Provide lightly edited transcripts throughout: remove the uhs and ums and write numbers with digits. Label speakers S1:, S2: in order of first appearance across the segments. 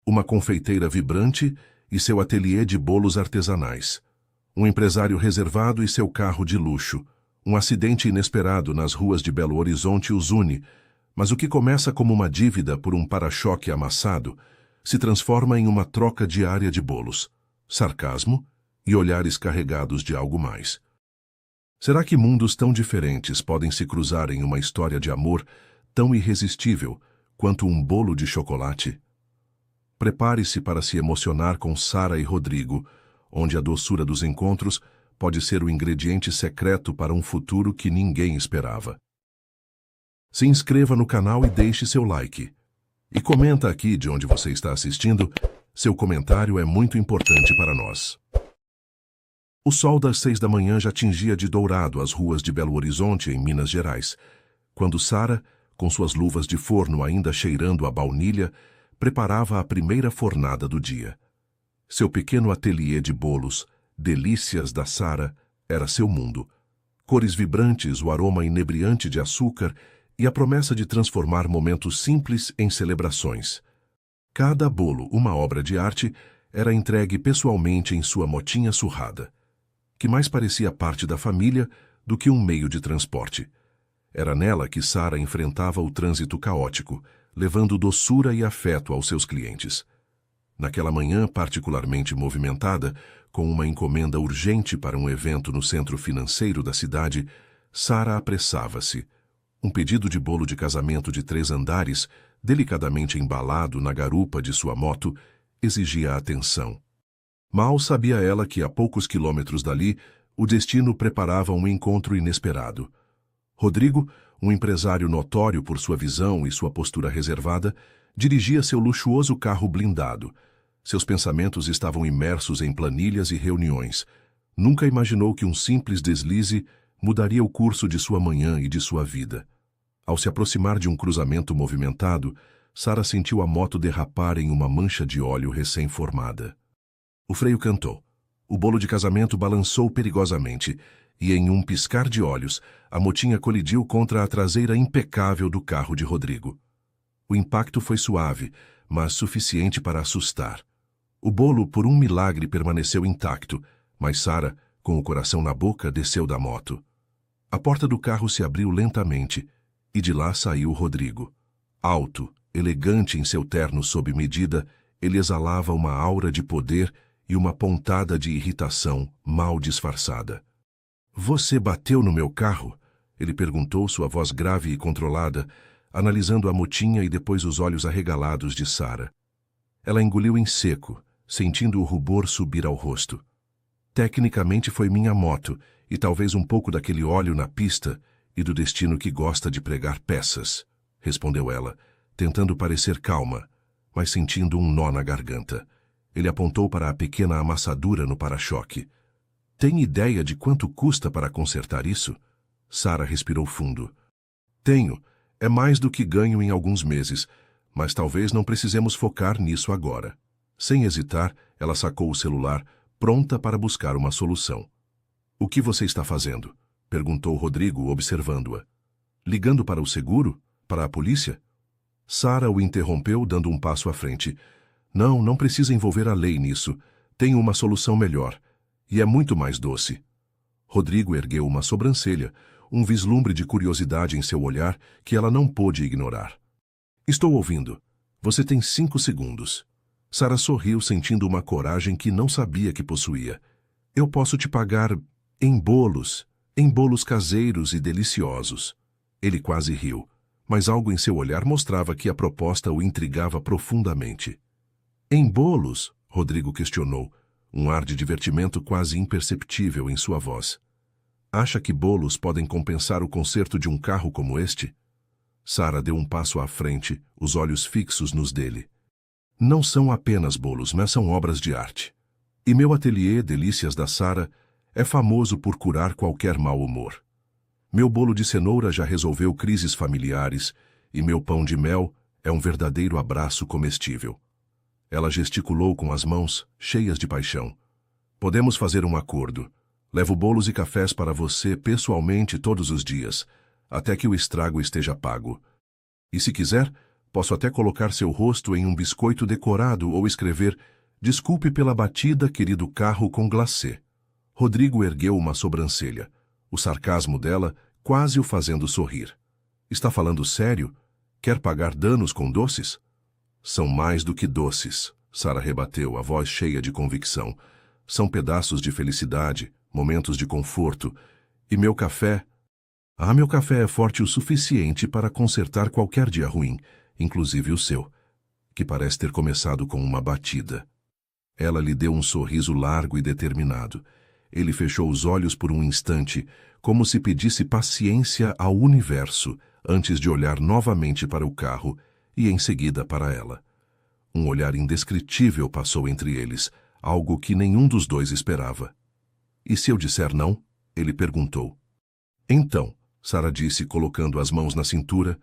S1: uma confeiteira vibrante e seu ateliê de bolos artesanais. Um empresário reservado e seu carro de luxo. Um acidente inesperado nas ruas de Belo Horizonte os une, mas o que começa como uma dívida por um para-choque amassado se transforma em uma troca diária de bolos, sarcasmo e olhares carregados de algo mais. Será que mundos tão diferentes podem se cruzar em uma história de amor tão irresistível quanto um bolo de chocolate? Prepare-se para se emocionar com Sara e Rodrigo, onde a doçura dos encontros pode ser o ingrediente secreto para um futuro que ninguém esperava. Se inscreva no canal e deixe seu like. E comenta aqui de onde você está assistindo, seu comentário é muito importante para nós. O sol das 6 da manhã já tingia de dourado as ruas de Belo Horizonte, em Minas Gerais, quando Sara, com suas luvas de forno ainda cheirando a baunilha, preparava a primeira fornada do dia. Seu pequeno ateliê de bolos, Delícias da Sara, era seu mundo. Cores vibrantes, o aroma inebriante de açúcar e a promessa de transformar momentos simples em celebrações. Cada bolo, uma obra de arte, era entregue pessoalmente em sua motinha surrada, que mais parecia parte da família do que um meio de transporte. Era nela que Sara enfrentava o trânsito caótico, levando doçura e afeto aos seus clientes. Naquela manhã particularmente movimentada, com uma encomenda urgente para um evento no centro financeiro da cidade, Sara apressava-se. Um pedido de bolo de casamento de 3 andares, delicadamente embalado na garupa de sua moto, exigia atenção. Mal sabia ela que a poucos quilômetros dali, o destino preparava um encontro inesperado. Rodrigo, um empresário notório por sua visão e sua postura reservada, dirigia seu luxuoso carro blindado. Seus pensamentos estavam imersos em planilhas e reuniões. Nunca imaginou que um simples deslize mudaria o curso de sua manhã e de sua vida. Ao se aproximar de um cruzamento movimentado, Sara sentiu a moto derrapar em uma mancha de óleo recém-formada. O freio cantou. O bolo de casamento balançou perigosamente e, em um piscar de olhos, a motinha colidiu contra a traseira impecável do carro de Rodrigo. O impacto foi suave, mas suficiente para assustar. O bolo, por um milagre, permaneceu intacto, mas Sara, com o coração na boca, desceu da moto. A porta do carro se abriu lentamente e de lá saiu Rodrigo. Alto, elegante em seu terno sob medida, ele exalava uma aura de poder e uma pontada de irritação mal disfarçada. "Você bateu no meu carro?" ele perguntou, sua voz grave e controlada, analisando a motinha e depois os olhos arregalados de Sara. Ela engoliu em seco, sentindo o rubor subir ao rosto. "Tecnicamente foi minha moto, e talvez um pouco daquele óleo na pista e do destino que gosta de pregar peças", respondeu ela, tentando parecer calma, mas sentindo um nó na garganta. Ele apontou para a pequena amassadura no para-choque. "Tem ideia de quanto custa para consertar isso?" Sara respirou fundo. "Tenho. É mais do que ganho em alguns meses, mas talvez não precisemos focar nisso agora." Sem hesitar, ela sacou o celular, pronta para buscar uma solução. "O que você está fazendo?" perguntou Rodrigo, observando-a. "Ligando para o seguro? Para a polícia?" Sara o interrompeu, dando um passo à frente. Não precisa envolver a lei nisso. Tenho uma solução melhor. E é muito mais doce." Rodrigo ergueu uma sobrancelha, um vislumbre de curiosidade em seu olhar que ela não pôde ignorar. "Estou ouvindo. Você tem 5 segundos." Sara sorriu, sentindo uma coragem que não sabia que possuía. "Eu posso te pagar em bolos caseiros e deliciosos." Ele quase riu, mas algo em seu olhar mostrava que a proposta o intrigava profundamente. "Em bolos?" Rodrigo questionou, um ar de divertimento quase imperceptível em sua voz. "Acha que bolos podem compensar o conserto de um carro como este?" Sara deu um passo à frente, os olhos fixos nos dele. "Não são apenas bolos, mas são obras de arte. E meu ateliê, Delícias da Sara, é famoso por curar qualquer mau humor. Meu bolo de cenoura já resolveu crises familiares e meu pão de mel é um verdadeiro abraço comestível." Ela gesticulou com as mãos, cheias de paixão. "Podemos fazer um acordo. Levo bolos e cafés para você pessoalmente todos os dias, até que o estrago esteja pago. E se quiser, Posso até colocar seu rosto em um biscoito decorado ou escrever: "Desculpe pela batida, querido carro com glacê." Rodrigo ergueu uma sobrancelha, o sarcasmo dela quase o fazendo sorrir. Está falando sério? Quer pagar danos com doces? São mais do que doces, Sara rebateu, a voz cheia de convicção. São pedaços de felicidade, momentos de conforto. E meu café? Ah, meu café é forte o suficiente para consertar qualquer dia ruim, inclusive o seu, que parece ter começado com uma batida. Ela lhe deu um sorriso largo e determinado. Ele fechou os olhos por um instante, como se pedisse paciência ao universo, antes de olhar novamente para o carro e em seguida para ela. Um olhar indescritível passou entre eles, algo que nenhum dos dois esperava. E se eu disser não? Ele perguntou. Então, Sara disse, colocando as mãos na cintura,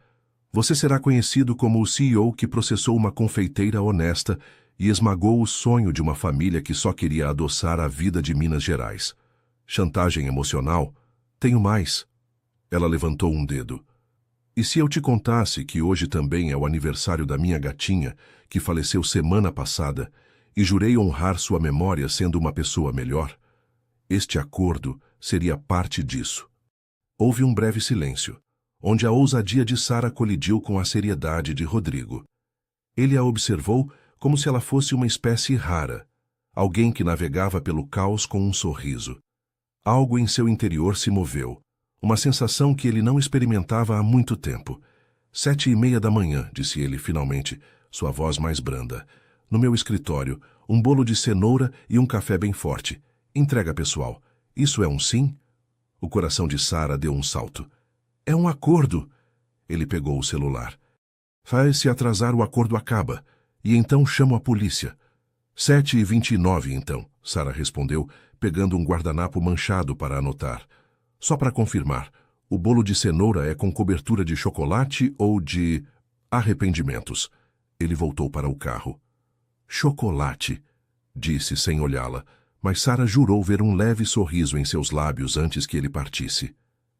S1: você será conhecido como o CEO que processou uma confeiteira honesta e esmagou o sonho de uma família que só queria adoçar a vida de Minas Gerais. Chantagem emocional? Tenho mais. Ela levantou um dedo. E se eu te contasse que hoje também é o aniversário da minha gatinha, que faleceu semana passada, e jurei honrar sua memória sendo uma pessoa melhor? Este acordo seria parte disso. Houve um breve silêncio, onde a ousadia de Sara colidiu com a seriedade de Rodrigo. Ele a observou como se ela fosse uma espécie rara, alguém que navegava pelo caos com um sorriso. Algo em seu interior se moveu, uma sensação que ele não experimentava há muito tempo. 7:30 da manhã, disse ele finalmente, sua voz mais branda. No meu escritório, um bolo de cenoura e um café bem forte. Entrega pessoal. Isso é um sim? O coração de Sara deu um salto. É um acordo. Ele pegou o celular. Se atrasar, o acordo acaba. E então chamo a polícia. 7:29, então, Sara respondeu, pegando um guardanapo manchado para anotar. Só para confirmar, o bolo de cenoura é com cobertura de chocolate ou de arrependimentos? Ele voltou para o carro. Chocolate, disse sem olhá-la, mas Sara jurou ver um leve sorriso em seus lábios antes que ele partisse.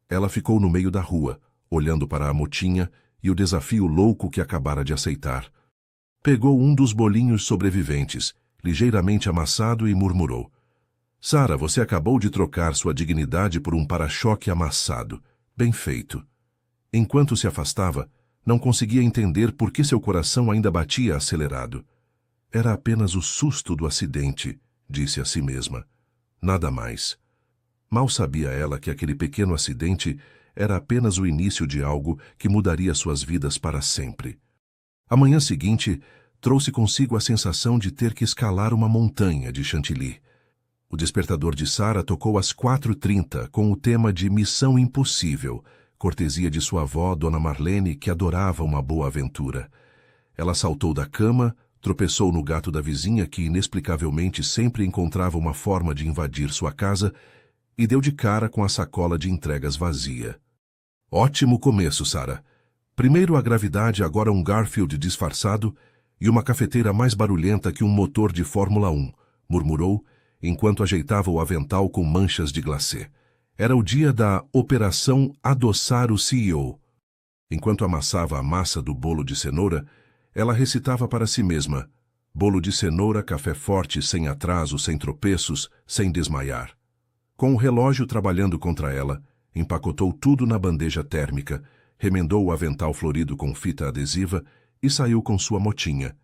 S1: Ela ficou no meio da rua, olhando para a motinha e o desafio louco que acabara de aceitar. Pegou um dos bolinhos sobreviventes, ligeiramente amassado, e murmurou. Sara, você acabou de trocar sua dignidade por um para-choque amassado. Bem feito. Enquanto se afastava, não conseguia entender por que seu coração ainda batia acelerado. Era apenas o susto do acidente, disse a si mesma. Nada mais. Mal sabia ela que aquele pequeno acidente era apenas o início de algo que mudaria suas vidas para sempre. A manhã seguinte trouxe consigo a sensação de ter que escalar uma montanha de chantilly. O despertador de Sara tocou às 4:30 com o tema de Missão Impossível, cortesia de sua avó, Dona Marlene, que adorava uma boa aventura. Ela saltou da cama, tropeçou no gato da vizinha, que inexplicavelmente sempre encontrava uma forma de invadir sua casa, e deu de cara com a sacola de entregas vazia. Ótimo começo, Sara. Primeiro a gravidade, agora um Garfield disfarçado e uma cafeteira mais barulhenta que um motor de Fórmula 1, murmurou, enquanto ajeitava o avental com manchas de glacê. Era o dia da Operação Adoçar o CEO. Enquanto amassava a massa do bolo de cenoura, ela recitava para si mesma: bolo de cenoura, café forte, sem atraso, sem tropeços, sem desmaiar. Com o relógio trabalhando contra ela, empacotou tudo na bandeja térmica, remendou o avental florido com fita adesiva e saiu com sua motinha,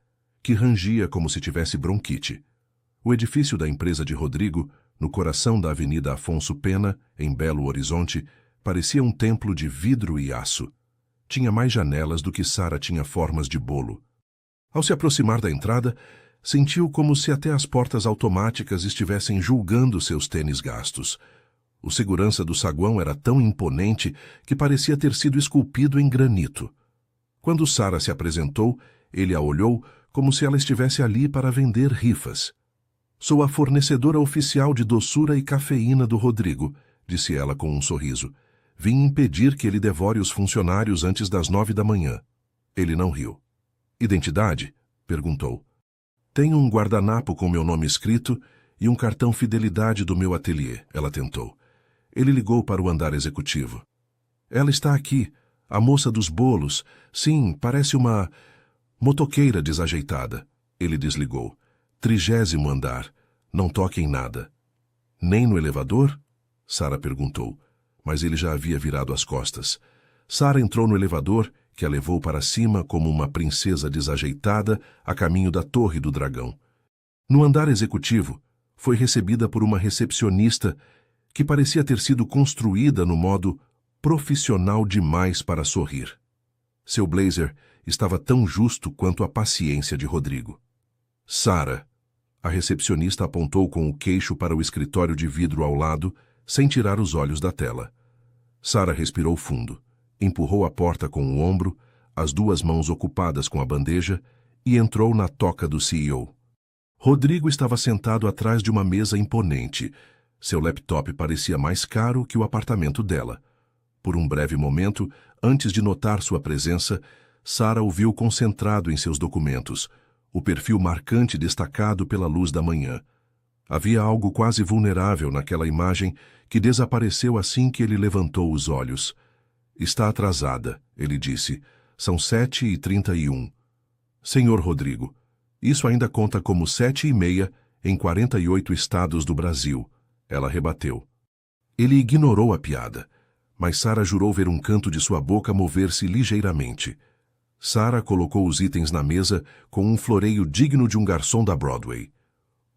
S1: que rangia como se tivesse bronquite. O edifício da empresa de Rodrigo, no coração da Avenida Afonso Pena, em Belo Horizonte, parecia um templo de vidro e aço. Tinha mais janelas do que Sara tinha formas de bolo. Ao se aproximar da entrada, sentiu como se até as portas automáticas estivessem julgando seus tênis gastos. O segurança do saguão era tão imponente que parecia ter sido esculpido em granito. Quando Sara se apresentou, ele a olhou como se ela estivesse ali para vender rifas. Sou a fornecedora oficial de doçura e cafeína do Rodrigo, disse ela com um sorriso. Vim impedir que ele devore os funcionários antes das 9 da manhã. Ele não riu. Identidade? Perguntou. Tenho um guardanapo com meu nome escrito e um cartão fidelidade do meu ateliê, ela tentou. Ele ligou para o andar executivo. Ela está aqui, a moça dos bolos. Sim, parece uma Motoqueira desajeitada. Ele desligou. 30º andar. Não toque em nada. Nem no elevador? Sara perguntou, mas ele já havia virado as costas. Sara entrou no elevador, que a levou para cima como uma princesa desajeitada a caminho da Torre do Dragão. No andar executivo, foi recebida por uma recepcionista que parecia ter sido construída no modo profissional demais para sorrir. Seu blazer estava tão justo quanto a paciência de Rodrigo. Sara. A recepcionista apontou com o queixo para o escritório de vidro ao lado, sem tirar os olhos da tela. Sara respirou fundo, empurrou a porta com o ombro, as duas mãos ocupadas com a bandeja, e entrou na toca do CEO. Rodrigo estava sentado atrás de uma mesa imponente. Seu laptop parecia mais caro que o apartamento dela. Por um breve momento, antes de notar sua presença, Sara o viu concentrado em seus documentos, o perfil marcante destacado pela luz da manhã. Havia algo quase vulnerável naquela imagem que desapareceu assim que ele levantou os olhos. Está atrasada, ele disse. São 7h31. Senhor Rodrigo, isso ainda conta como 7h30 em 48 estados do Brasil, ela rebateu. Ele ignorou a piada, mas Sara jurou ver um canto de sua boca mover-se ligeiramente. Sara colocou os itens na mesa com um floreio digno de um garçom da Broadway.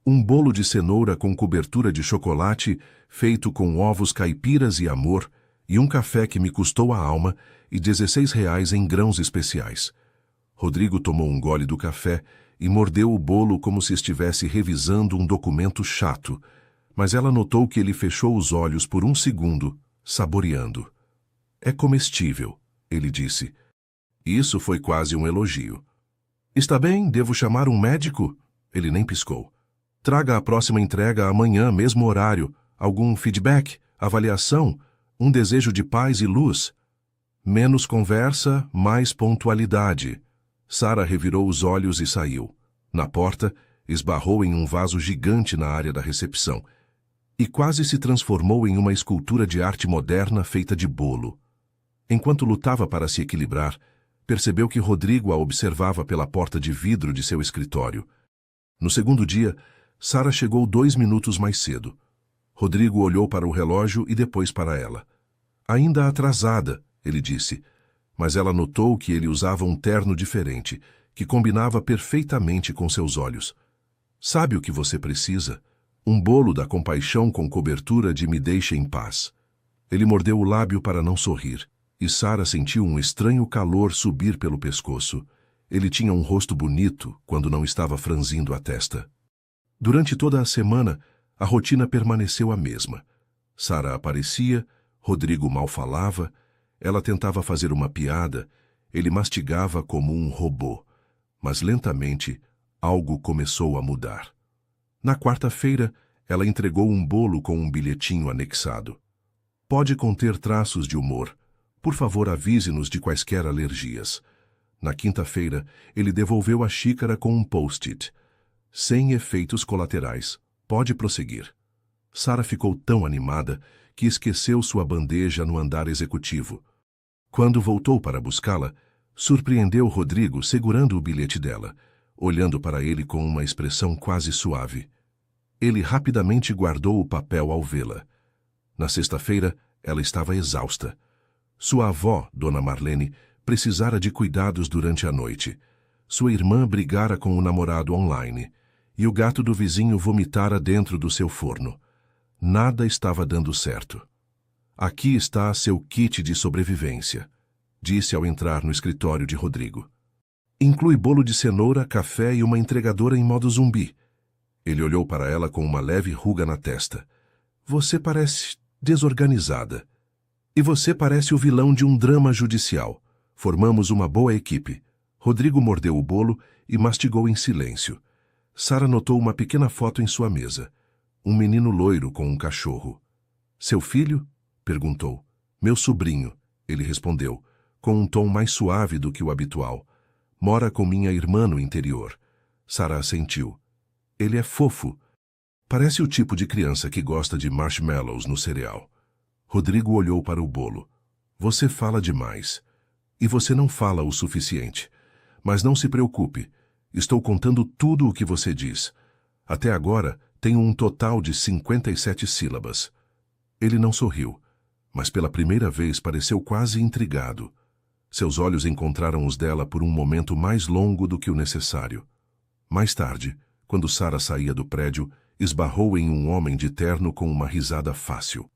S1: Um bolo de cenoura com cobertura de chocolate, feito com ovos caipiras e amor, e um café que me custou a alma, e R$16 em grãos especiais. Rodrigo tomou um gole do café e mordeu o bolo como se estivesse revisando um documento chato, mas ela notou que ele fechou os olhos por um segundo, saboreando. É comestível, ele disse. Isso foi quase um elogio. Está bem, devo chamar um médico? Ele nem piscou. Traga a próxima entrega amanhã, mesmo horário. Algum feedback, avaliação, um desejo de paz e luz. Menos conversa, mais pontualidade. Sara revirou os olhos e saiu. Na porta, esbarrou em um vaso gigante na área da recepção e quase se transformou em uma escultura de arte moderna feita de bolo. Enquanto lutava para se equilibrar, percebeu que Rodrigo a observava pela porta de vidro de seu escritório. No segundo dia, Sara chegou 2 minutos mais cedo. Rodrigo olhou para o relógio e depois para ela. Ainda atrasada, ele disse, mas ela notou que ele usava um terno diferente, que combinava perfeitamente com seus olhos. Sabe o que você precisa? Um bolo da compaixão com cobertura de me deixe em paz. Ele mordeu o lábio para não sorrir, e Sara sentiu um estranho calor subir pelo pescoço. Ele tinha um rosto bonito quando não estava franzindo a testa. Durante toda a semana, a rotina permaneceu a mesma. Sara aparecia, Rodrigo mal falava, ela tentava fazer uma piada, ele mastigava como um robô. Mas lentamente, algo começou a mudar. Na quarta-feira, ela entregou um bolo com um bilhetinho anexado. Pode conter traços de humor. Por favor, avise-nos de quaisquer alergias. Na quinta-feira, ele devolveu a xícara com um post-it. Sem efeitos colaterais. Pode prosseguir. Sara ficou tão animada que esqueceu sua bandeja no andar executivo. Quando voltou para buscá-la, surpreendeu Rodrigo segurando o bilhete dela, olhando para ele com uma expressão quase suave. Ele rapidamente guardou o papel ao vê-la. Na sexta-feira, ela estava exausta. Sua avó, Dona Marlene, precisara de cuidados durante a noite. Sua irmã brigara com o namorado online, e o gato do vizinho vomitara dentro do seu forno. Nada estava dando certo. Aqui está seu kit de sobrevivência, disse ao entrar no escritório de Rodrigo. Inclui bolo de cenoura, café e uma entregadora em modo zumbi. Ele olhou para ela com uma leve ruga na testa. Você parece desorganizada. E você parece o vilão de um drama judicial. Formamos uma boa equipe. Rodrigo mordeu o bolo e mastigou em silêncio. Sara notou uma pequena foto em sua mesa. Um menino loiro com um cachorro. Seu filho? Perguntou. Meu sobrinho, ele respondeu, com um tom mais suave do que o habitual. Mora com minha irmã no interior. Sara assentiu. Ele é fofo. Parece o tipo de criança que gosta de marshmallows no cereal. Rodrigo olhou para o bolo. Você fala demais. E você não fala o suficiente. Mas não se preocupe. Estou contando tudo o que você diz. Até agora, tenho um total de 57 sílabas. Ele não sorriu, mas pela primeira vez pareceu quase intrigado. Seus olhos encontraram os dela por um momento mais longo do que o necessário. Mais tarde, quando Sara saía do prédio, esbarrou em um homem de terno com uma risada fácil.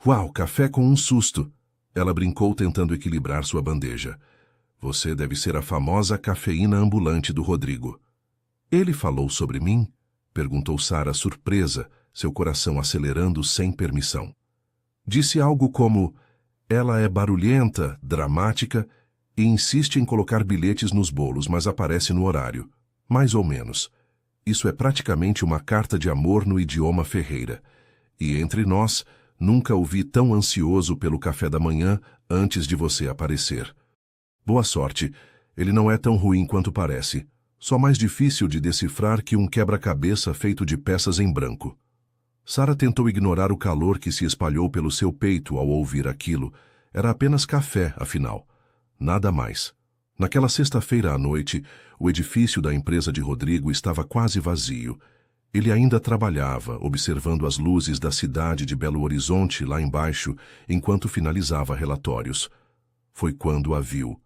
S1: Uau, café com um susto! Ela brincou tentando equilibrar sua bandeja. Você deve ser a famosa cafeína ambulante do Rodrigo. Ele falou sobre mim? Perguntou Sara surpresa, seu coração acelerando sem permissão. Disse algo como: ela é barulhenta, dramática e insiste em colocar bilhetes nos bolos, mas aparece no horário. Mais ou menos. Isso é praticamente uma carta de amor no idioma Ferreira. E entre nós, nunca o vi tão ansioso pelo café da manhã antes de você aparecer. Boa sorte. Ele não é tão ruim quanto parece. Só mais difícil de decifrar que um quebra-cabeça feito de peças em branco. Sara tentou ignorar o calor que se espalhou pelo seu peito ao ouvir aquilo. Era apenas café, afinal. Nada mais. Naquela sexta-feira à noite, o edifício da empresa de Rodrigo estava quase vazio. Ele ainda trabalhava, observando as luzes da cidade de Belo Horizonte lá embaixo, enquanto finalizava relatórios. Foi quando a viu.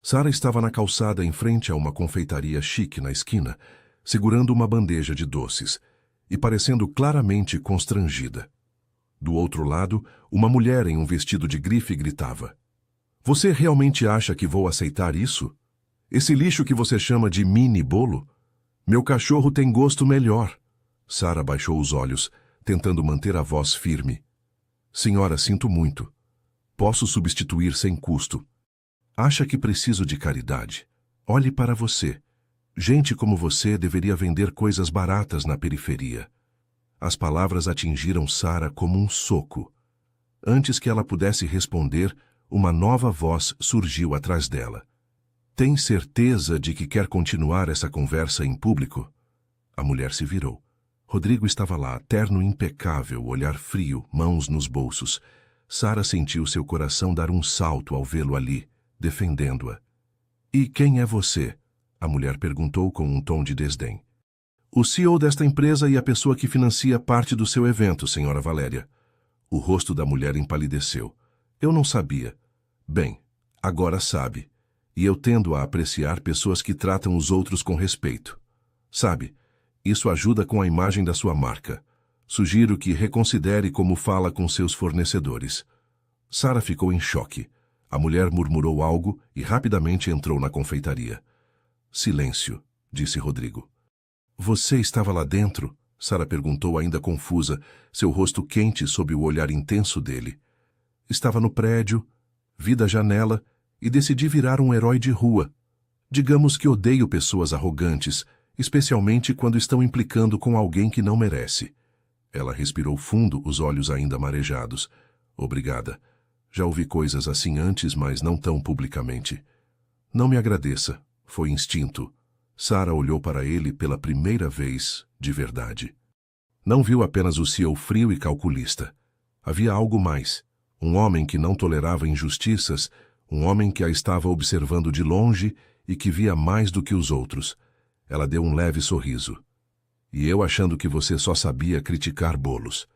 S1: Sara estava na calçada em frente a uma confeitaria chique na esquina, segurando uma bandeja de doces, e parecendo claramente constrangida. Do outro lado, uma mulher em um vestido de grife gritava: Você realmente acha que vou aceitar isso? Esse lixo que você chama de mini-bolo? Meu cachorro tem gosto melhor. Sara baixou os olhos, tentando manter a voz firme. Senhora, sinto muito. Posso substituir sem custo. Acha que preciso de caridade? Olhe para você. Gente como você deveria vender coisas baratas na periferia. As palavras atingiram Sara como um soco. Antes que ela pudesse responder, uma nova voz surgiu atrás dela. Tem certeza de que quer continuar essa conversa em público? A mulher se virou. Rodrigo estava lá, terno impecável, olhar frio, mãos nos bolsos. Sara sentiu seu coração dar um salto ao vê-lo ali, defendendo-a. E quem é você? A mulher perguntou com um tom de desdém. O CEO desta empresa e a pessoa que financia parte do seu evento, senhora Valéria. O rosto da mulher empalideceu. Eu não sabia. Bem, agora sabe. E eu tendo a apreciar pessoas que tratam os outros com respeito. Sabe, isso ajuda com a imagem da sua marca. Sugiro que reconsidere como fala com seus fornecedores. Sara ficou em choque. A mulher murmurou algo e rapidamente entrou na confeitaria. Silêncio, disse Rodrigo. Você estava lá dentro? Sara perguntou ainda confusa, seu rosto quente sob o olhar intenso dele. Estava no prédio, vi da janela e decidi virar um herói de rua. Digamos que odeio pessoas arrogantes, especialmente quando estão implicando com alguém que não merece. Ela respirou fundo, os olhos ainda marejados. Obrigada. Já ouvi coisas assim antes, mas não tão publicamente. Não me agradeça. Foi instinto. Sara olhou para ele pela primeira vez, de verdade. Não viu apenas o CEO frio e calculista. Havia algo mais. Um homem que não tolerava injustiças, um homem que a estava observando de longe e que via mais do que os outros. Ela deu um leve sorriso. E eu achando que você só sabia criticar bolos.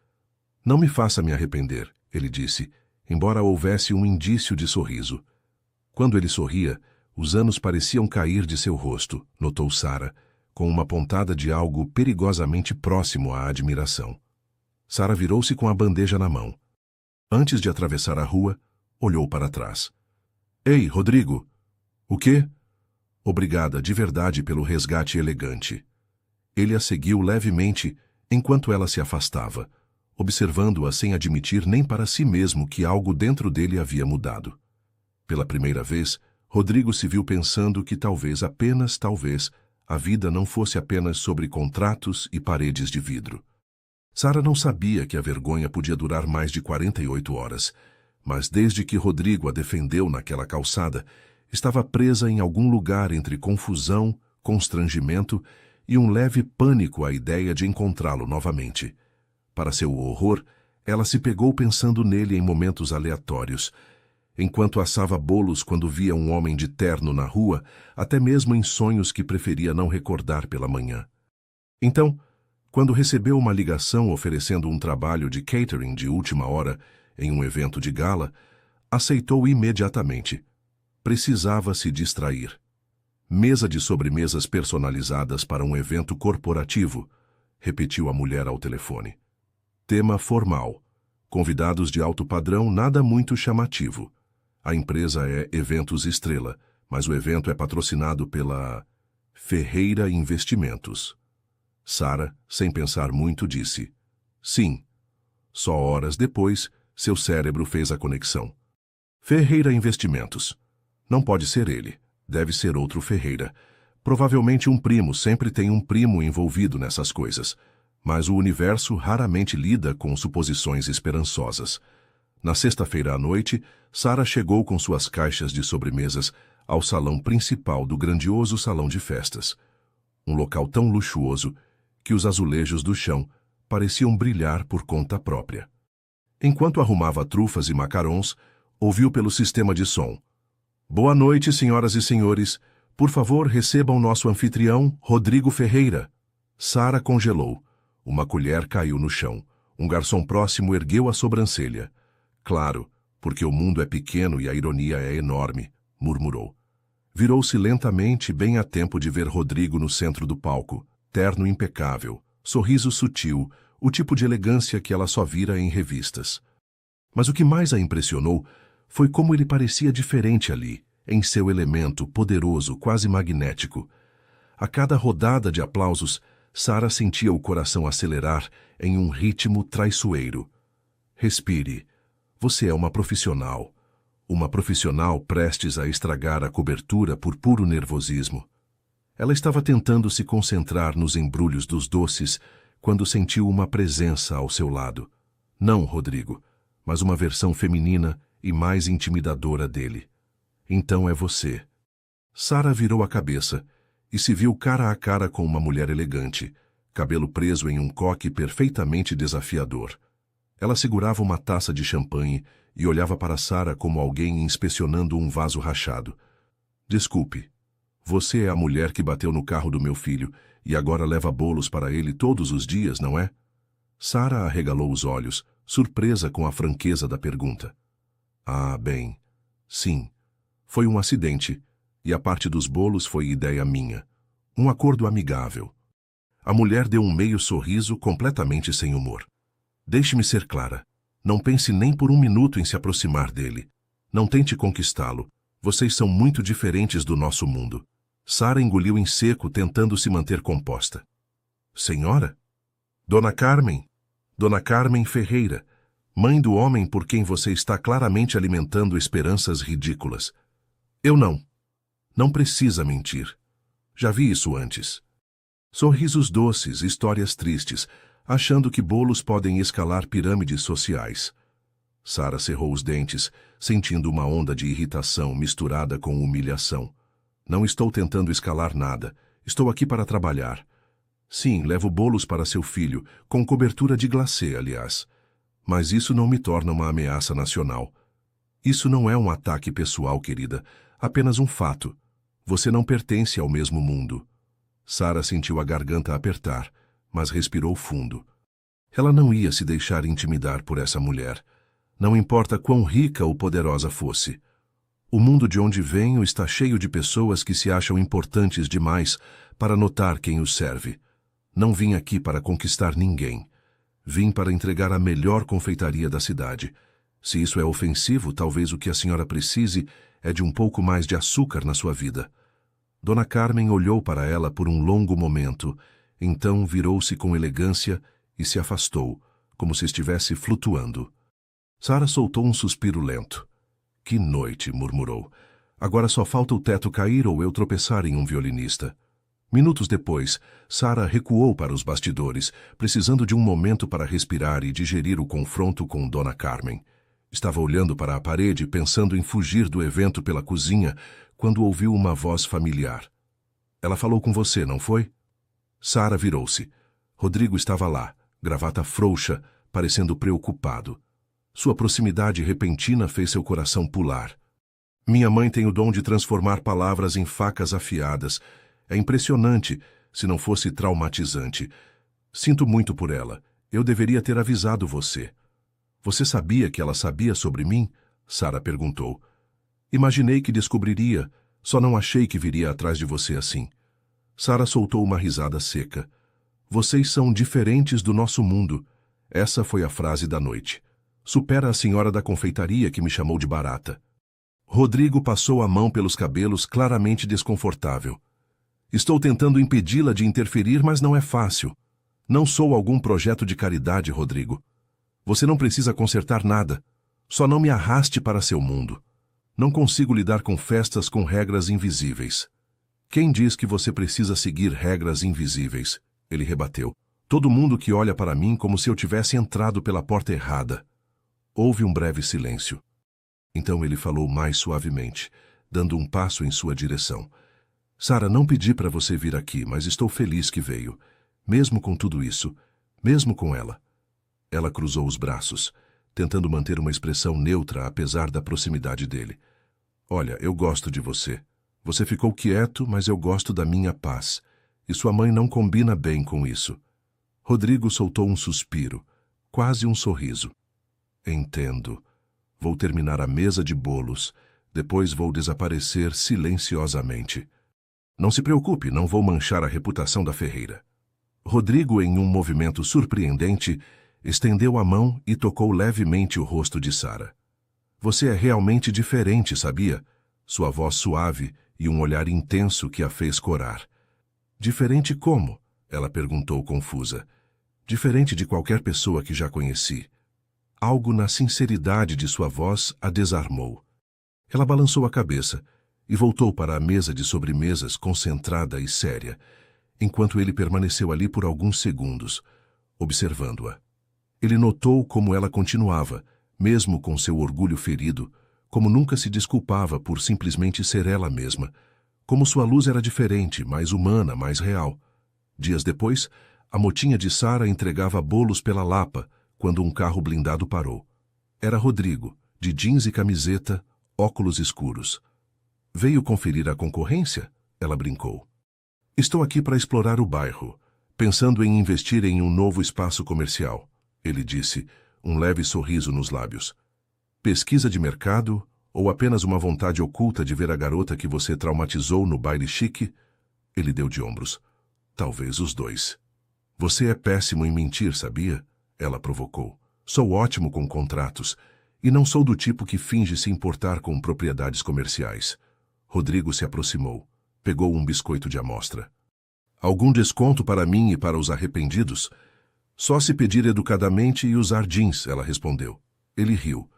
S1: Não me faça me arrepender, ele disse, embora houvesse um indício de sorriso. Quando ele sorria, os anos pareciam cair de seu rosto, notou Sara, com uma pontada de algo perigosamente próximo à admiração. Sara virou-se com a bandeja na mão. Antes de atravessar a rua, olhou para trás. Ei, Rodrigo! O quê? Obrigada de verdade pelo resgate elegante. Ele a seguiu levemente enquanto ela se afastava, observando-a sem admitir nem para si mesmo que algo dentro dele havia mudado. Pela primeira vez, Rodrigo se viu pensando que talvez, apenas talvez, a vida não fosse apenas sobre contratos e paredes de vidro. Sara não sabia que a vergonha podia durar mais de 48 horas, mas desde que Rodrigo a defendeu naquela calçada, estava presa em algum lugar entre confusão, constrangimento e um leve pânico à ideia de encontrá-lo novamente. Para seu horror, ela se pegou pensando nele em momentos aleatórios. enquanto assava bolos quando via um homem de terno na rua, até mesmo em sonhos que preferia não recordar pela manhã. Então, quando recebeu uma ligação oferecendo um trabalho de catering de última hora em um evento de gala, aceitou imediatamente. Precisava se distrair. Mesa de sobremesas personalizadas para um evento corporativo, repetiu a mulher ao telefone. Tema formal. Convidados de alto padrão, nada muito chamativo. A empresa é Eventos Estrela, mas o evento é patrocinado pela Ferreira Investimentos. Sara, sem pensar muito, disse: sim. Só horas depois, seu cérebro fez a conexão. Ferreira Investimentos. Não pode ser ele. Deve ser outro Ferreira. Provavelmente um primo, sempre tem um primo envolvido nessas coisas. Mas o universo raramente lida com suposições esperançosas. Na sexta-feira à noite, Sara chegou com suas caixas de sobremesas ao salão principal do grandioso salão de festas. Um local tão luxuoso que os azulejos do chão pareciam brilhar por conta própria. Enquanto arrumava trufas e macarons, ouviu pelo sistema de som: boa noite, senhoras e senhores. Por favor, recebam nosso anfitrião, Rodrigo Ferreira. Sara congelou. Uma colher caiu no chão. Um garçom próximo ergueu a sobrancelha. Claro, porque o mundo é pequeno e a ironia é enorme, murmurou. Virou-se lentamente, bem a tempo de ver Rodrigo no centro do palco, terno impecável, sorriso sutil, o tipo de elegância que ela só vira em revistas. Mas o que mais a impressionou foi como ele parecia diferente ali, em seu elemento poderoso, quase magnético. A cada rodada de aplausos, Sara sentia o coração acelerar em um ritmo traiçoeiro. Respire. Você é uma profissional. Uma profissional prestes a estragar a cobertura por puro nervosismo. Ela estava tentando se concentrar nos embrulhos dos doces quando sentiu uma presença ao seu lado. Não Rodrigo, mas uma versão feminina e mais intimidadora dele. Então é você. Sara virou a cabeça e se viu cara a cara com uma mulher elegante, cabelo preso em um coque perfeitamente desafiador. Ela segurava uma taça de champanhe e olhava para Sara como alguém inspecionando um vaso rachado. Desculpe, você é a mulher que bateu no carro do meu filho e agora leva bolos para ele todos os dias, não é? Sara arregalou os olhos, surpresa com a franqueza da pergunta. Ah, bem, sim. Foi um acidente, e a parte dos bolos foi ideia minha. Um acordo amigável. A mulher deu um meio sorriso completamente sem humor. Deixe-me ser clara. Não pense nem por um minuto em se aproximar dele. Não tente conquistá-lo. Vocês são muito diferentes do nosso mundo. Sara engoliu em seco, tentando se manter composta. Senhora? Dona Carmen? Dona Carmen Ferreira, mãe do homem por quem você está claramente alimentando esperanças ridículas. Eu não. Não precisa mentir. Já vi isso antes. Sorrisos doces, histórias tristes, achando que bolos podem escalar pirâmides sociais. Sara cerrou os dentes, sentindo uma onda de irritação misturada com humilhação. Não estou tentando escalar nada. Estou aqui para trabalhar. Sim, levo bolos para seu filho, com cobertura de glacê, aliás. Mas isso não me torna uma ameaça nacional. Isso não é um ataque pessoal, querida. Apenas um fato. Você não pertence ao mesmo mundo. Sara sentiu a garganta apertar, mas respirou fundo. Ela não ia se deixar intimidar por essa mulher. Não importa quão rica ou poderosa fosse. O mundo de onde venho está cheio de pessoas que se acham importantes demais para notar quem os serve. Não vim aqui para conquistar ninguém. Vim para entregar a melhor confeitaria da cidade. Se isso é ofensivo, talvez o que a senhora precise é de um pouco mais de açúcar na sua vida. Dona Carmen olhou para ela por um longo momento, então virou-se com elegância e se afastou, como se estivesse flutuando. Sara soltou um suspiro lento. Que noite, murmurou. Agora só falta o teto cair ou eu tropeçar em um violinista. Minutos depois, Sara recuou para os bastidores, precisando de um momento para respirar e digerir o confronto com Dona Carmen. Estava olhando para a parede, pensando em fugir do evento pela cozinha, quando ouviu uma voz familiar. Ela falou com você, não foi? Sara virou-se. Rodrigo estava lá, gravata frouxa, parecendo preocupado. Sua proximidade repentina fez seu coração pular. Minha mãe tem o dom de transformar palavras em facas afiadas. É impressionante, se não fosse traumatizante. Sinto muito por ela. Eu deveria ter avisado você. Você sabia que ela sabia sobre mim? Sara perguntou. Imaginei que descobriria, só não achei que viria atrás de você assim. Sara soltou uma risada seca. Vocês são diferentes do nosso mundo. Essa foi a frase da noite. Supera a senhora da confeitaria que me chamou de barata. Rodrigo passou a mão pelos cabelos, claramente desconfortável. Estou tentando impedi-la de interferir, mas não é fácil. Não sou algum projeto de caridade, Rodrigo. Você não precisa consertar nada. Só não me arraste para seu mundo. Não consigo lidar com festas com regras invisíveis. Quem diz que você precisa seguir regras invisíveis? Ele rebateu. Todo mundo que olha para mim como se eu tivesse entrado pela porta errada. Houve um breve silêncio. Então ele falou mais suavemente, dando um passo em sua direção. Sara, não pedi para você vir aqui, mas estou feliz que veio. Mesmo com tudo isso, mesmo com ela. Ela cruzou os braços, tentando manter uma expressão neutra apesar da proximidade dele. Olha, eu gosto de você. Você ficou quieto, mas eu gosto da minha paz. E sua mãe não combina bem com isso. Rodrigo soltou um suspiro, quase um sorriso. Entendo. Vou terminar a mesa de bolos, depois vou desaparecer silenciosamente. Não se preocupe, não vou manchar a reputação da Ferreira. Rodrigo, em um movimento surpreendente, estendeu a mão e tocou levemente o rosto de Sara. Você é realmente diferente, sabia? Sua voz suave e um olhar intenso que a fez corar. Diferente como? Ela perguntou confusa. Diferente de qualquer pessoa que já conheci. Algo na sinceridade de sua voz a desarmou. Ela balançou a cabeça e voltou para a mesa de sobremesas concentrada e séria, enquanto ele permaneceu ali por alguns segundos, observando-a. Ele notou como ela continuava, mesmo com seu orgulho ferido, como nunca se desculpava por simplesmente ser ela mesma, como sua luz era diferente, mais humana, mais real. Dias depois, a motinha de Sara entregava bolos pela Lapa, quando um carro blindado parou. Era Rodrigo, de jeans e camiseta, óculos escuros. Veio conferir a concorrência? Ela brincou. Estou aqui para explorar o bairro, pensando em investir em um novo espaço comercial, ele disse, um leve sorriso nos lábios. Pesquisa de mercado ou apenas uma vontade oculta de ver a garota que você traumatizou no baile chique? Ele deu de ombros. Talvez os dois. Você é péssimo em mentir, sabia? Ela provocou. Sou ótimo com contratos, e não sou do tipo que finge se importar com propriedades comerciais. Rodrigo se aproximou. Pegou um biscoito de amostra. Algum desconto para mim e para os arrependidos? Só se pedir educadamente e usar jeans, ela respondeu. Ele riu.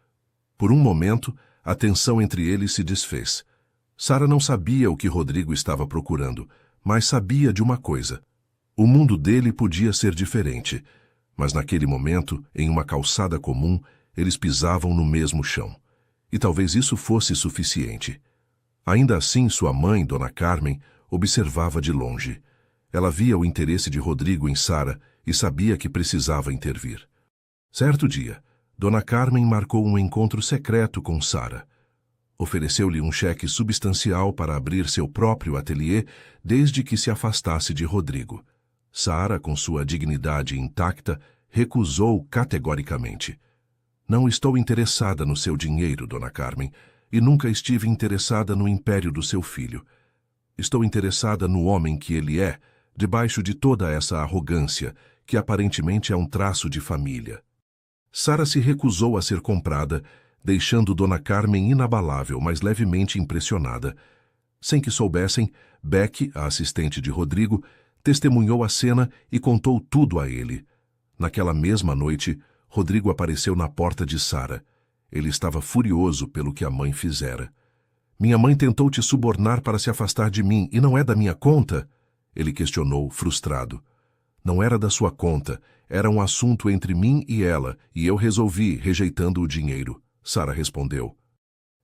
S1: Por um momento, a tensão entre eles se desfez. Sara não sabia o que Rodrigo estava procurando, mas sabia de uma coisa. O mundo dele podia ser diferente. Mas naquele momento, em uma calçada comum, eles pisavam no mesmo chão. E talvez isso fosse suficiente. Ainda assim, sua mãe, Dona Carmen, observava de longe. Ela via o interesse de Rodrigo em Sara e sabia que precisava intervir. Certo dia, Dona Carmen marcou um encontro secreto com Sara. Ofereceu-lhe um cheque substancial para abrir seu próprio ateliê desde que se afastasse de Rodrigo. Sara, com sua dignidade intacta, recusou categoricamente. Não estou interessada no seu dinheiro, Dona Carmen, e nunca estive interessada no império do seu filho. Estou interessada no homem que ele é, debaixo de toda essa arrogância, que aparentemente é um traço de família. Sara se recusou a ser comprada, deixando Dona Carmen inabalável, mas levemente impressionada. Sem que soubessem, Beck, a assistente de Rodrigo, testemunhou a cena e contou tudo a ele. Naquela mesma noite, Rodrigo apareceu na porta de Sara. Ele estava furioso pelo que a mãe fizera. Minha mãe tentou te subornar para se afastar de mim e não é da minha conta? Ele questionou, frustrado. Não era da sua conta, era um assunto entre mim e ela, e eu resolvi, rejeitando o dinheiro. Sara respondeu.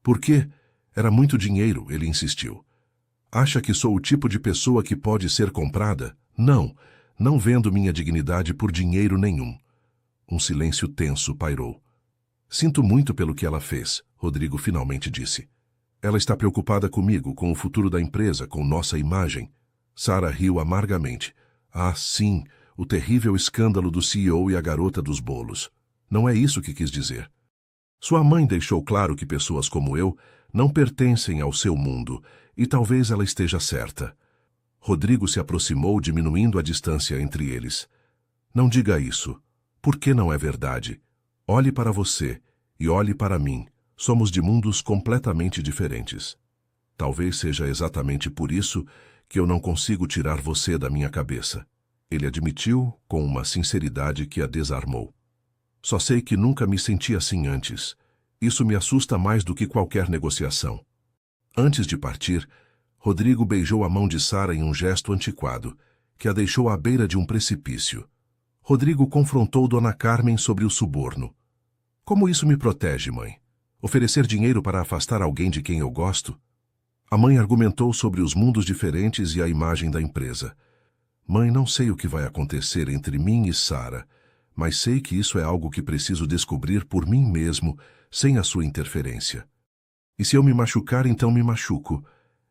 S1: Por quê? Era muito dinheiro, ele insistiu. Acha que sou o tipo de pessoa que pode ser comprada? Não, não vendo minha dignidade por dinheiro nenhum. Um silêncio tenso pairou. Sinto muito pelo que ela fez, Rodrigo finalmente disse. Ela está preocupada comigo, com o futuro da empresa, com nossa imagem. Sara riu amargamente. Ah, sim, o terrível escândalo do CEO e a garota dos bolos. Não é isso que quis dizer. Sua mãe deixou claro que pessoas como eu não pertencem ao seu mundo, e talvez ela esteja certa. Rodrigo se aproximou, diminuindo a distância entre eles. Não diga isso. Por que não é verdade? Olhe para você e olhe para mim. Somos de mundos completamente diferentes. Talvez seja exatamente por isso que eu não consigo tirar você da minha cabeça. Ele admitiu com uma sinceridade que a desarmou. Só sei que nunca me senti assim antes. Isso me assusta mais do que qualquer negociação. Antes de partir, Rodrigo beijou a mão de Sara em um gesto antiquado, que a deixou à beira de um precipício. Rodrigo confrontou Dona Carmen sobre o suborno. Como isso me protege, mãe? Oferecer dinheiro para afastar alguém de quem eu gosto? A mãe argumentou sobre os mundos diferentes e a imagem da empresa. Mãe, não sei o que vai acontecer entre mim e Sara, mas sei que isso é algo que preciso descobrir por mim mesmo, sem a sua interferência. E se eu me machucar, então me machuco.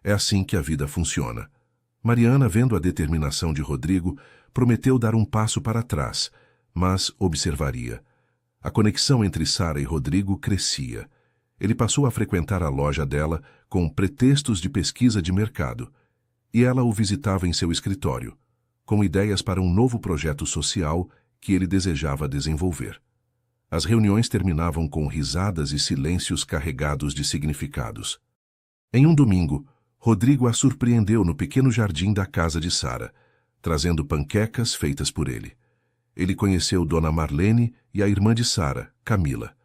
S1: É assim que a vida funciona. Mariana, vendo a determinação de Rodrigo, prometeu dar um passo para trás, mas observaria. A conexão entre Sara e Rodrigo crescia. Ele passou a frequentar a loja dela com pretextos de pesquisa de mercado, e ela o visitava em seu escritório, com ideias para um novo projeto social que ele desejava desenvolver. As reuniões terminavam com risadas e silêncios carregados de significados. Em um domingo, Rodrigo a surpreendeu no pequeno jardim da casa de Sara, trazendo panquecas feitas por ele. Ele conheceu Dona Marlene e a irmã de Sara, Camila.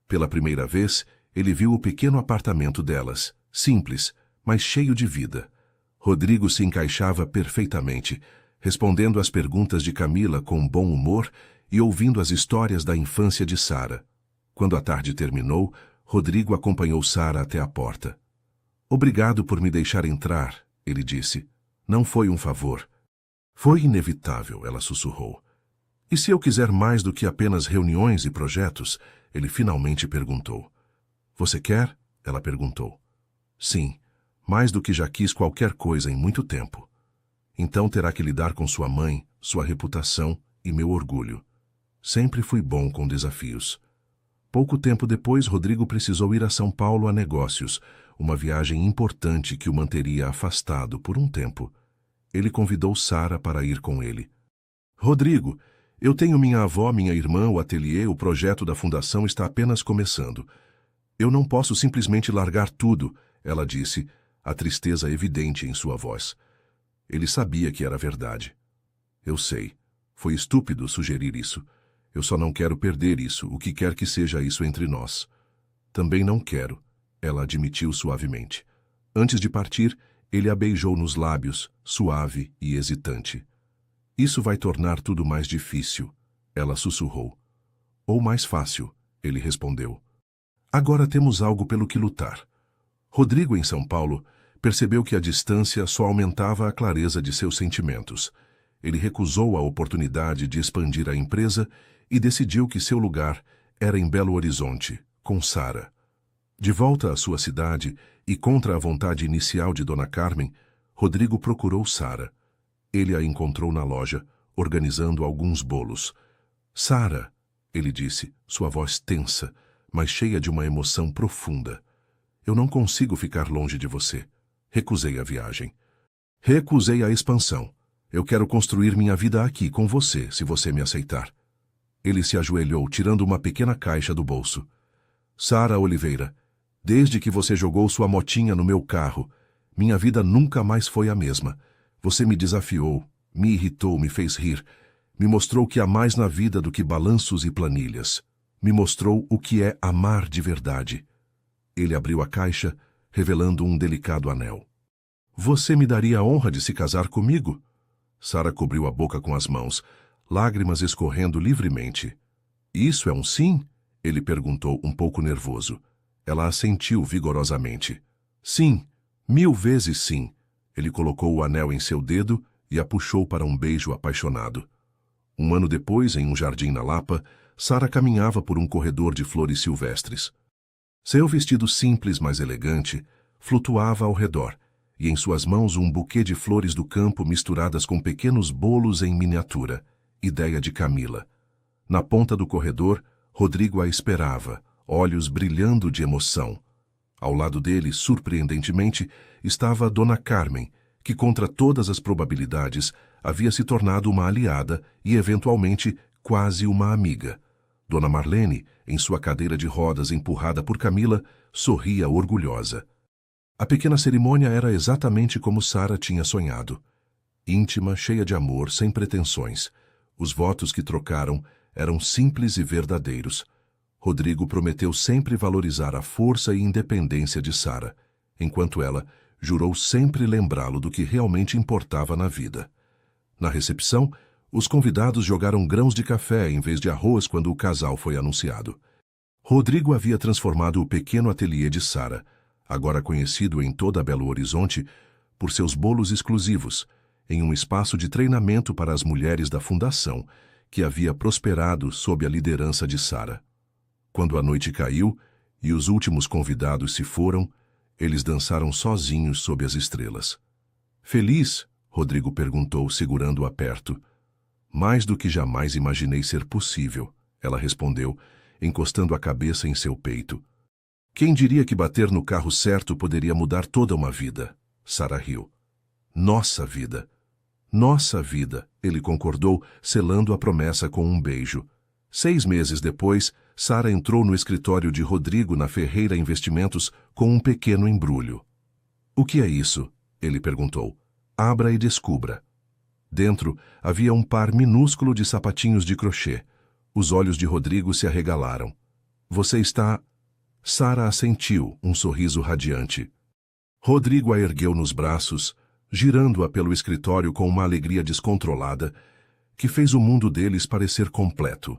S1: Pela primeira vez, ele viu o pequeno apartamento delas, simples, mas cheio de vida. Rodrigo se encaixava perfeitamente, respondendo às perguntas de Camila com bom humor e ouvindo as histórias da infância de Sara. Quando a tarde terminou, Rodrigo acompanhou Sara até a porta. Obrigado por me deixar entrar, ele disse. Não foi um favor. Foi inevitável, ela sussurrou. E se eu quiser mais do que apenas reuniões e projetos? Ele finalmente perguntou. Você quer? Ela perguntou. Sim, mais do que já quis qualquer coisa em muito tempo. Então terá que lidar com sua mãe, sua reputação e meu orgulho. Sempre fui bom com desafios. Pouco tempo depois, Rodrigo precisou ir a São Paulo a negócios, uma viagem importante que o manteria afastado por um tempo. Ele convidou Sara para ir com ele. Rodrigo, eu tenho minha avó, minha irmã, o ateliê, o projeto da fundação está apenas começando. Eu não posso simplesmente largar tudo, ela disse, a tristeza evidente em sua voz. Ele sabia que era verdade. Eu sei. Foi estúpido sugerir isso. Eu só não quero perder isso, o que quer que seja isso entre nós. Também não quero, ela admitiu suavemente. Antes de partir, ele a beijou nos lábios, suave e hesitante. Isso vai tornar tudo mais difícil, ela sussurrou. Ou mais fácil, ele respondeu. Agora temos algo pelo que lutar. Rodrigo, em São Paulo, percebeu que a distância só aumentava a clareza de seus sentimentos. Ele recusou a oportunidade de expandir a empresa e decidiu que seu lugar era em Belo Horizonte, com Sara. De volta à sua cidade e contra a vontade inicial de Dona Carmen, Rodrigo procurou Sara. Ele a encontrou na loja, organizando alguns bolos. Sara, ele disse, sua voz tensa, mas cheia de uma emoção profunda. Eu não consigo ficar longe de você. Recusei a viagem. Recusei a expansão. Eu quero construir minha vida aqui com você, se você me aceitar. Ele se ajoelhou, tirando uma pequena caixa do bolso. Sara Oliveira, desde que você jogou sua motinha no meu carro, minha vida nunca mais foi a mesma. Você me desafiou, me irritou, me fez rir. Me mostrou que há mais na vida do que balanços e planilhas. Me mostrou o que é amar de verdade. Ele abriu a caixa, revelando um delicado anel. Você me daria a honra de se casar comigo? Sara cobriu a boca com as mãos, lágrimas escorrendo livremente. Isso é um sim? Ele perguntou, um pouco nervoso. Ela assentiu vigorosamente. Sim, 1000 vezes sim. Ele colocou o anel em seu dedo e a puxou para um beijo apaixonado. Um ano depois, em um jardim na Lapa, Sara caminhava por um corredor de flores silvestres. Seu vestido simples, mas elegante, flutuava ao redor, e em suas mãos um buquê de flores do campo misturadas com pequenos bolos em miniatura, ideia de Camila. Na ponta do corredor, Rodrigo a esperava, olhos brilhando de emoção. Ao lado dele, surpreendentemente, estava Dona Carmen, que contra todas as probabilidades havia se tornado uma aliada e, eventualmente, quase uma amiga. Dona Marlene, em sua cadeira de rodas empurrada por Camila, sorria orgulhosa. A pequena cerimônia era exatamente como Sara tinha sonhado. Íntima, cheia de amor, sem pretensões. Os votos que trocaram eram simples e verdadeiros. Rodrigo prometeu sempre valorizar a força e independência de Sara, enquanto ela jurou sempre lembrá-lo do que realmente importava na vida. Na recepção, os convidados jogaram grãos de café em vez de arroz quando o casal foi anunciado. Rodrigo havia transformado o pequeno ateliê de Sara, agora conhecido em toda Belo Horizonte por seus bolos exclusivos, em um espaço de treinamento para as mulheres da fundação, que havia prosperado sob a liderança de Sara. Quando a noite caiu e os últimos convidados se foram, eles dançaram sozinhos sob as estrelas. Feliz? Rodrigo perguntou, segurando-a perto. Mais do que jamais imaginei ser possível, ela respondeu, encostando a cabeça em seu peito. Quem diria que bater no carro certo poderia mudar toda uma vida? Sara riu. Nossa vida. Nossa vida, ele concordou, selando a promessa com um beijo. 6 meses depois, Sara entrou no escritório de Rodrigo na Ferreira Investimentos com um pequeno embrulho. O que é isso? Ele perguntou. Abra e descubra. Dentro havia um par minúsculo de sapatinhos de crochê. Os olhos de Rodrigo se arregalaram. Você está... Sara assentiu, um sorriso radiante. Rodrigo a ergueu nos braços, girando-a pelo escritório com uma alegria descontrolada, que fez o mundo deles parecer completo.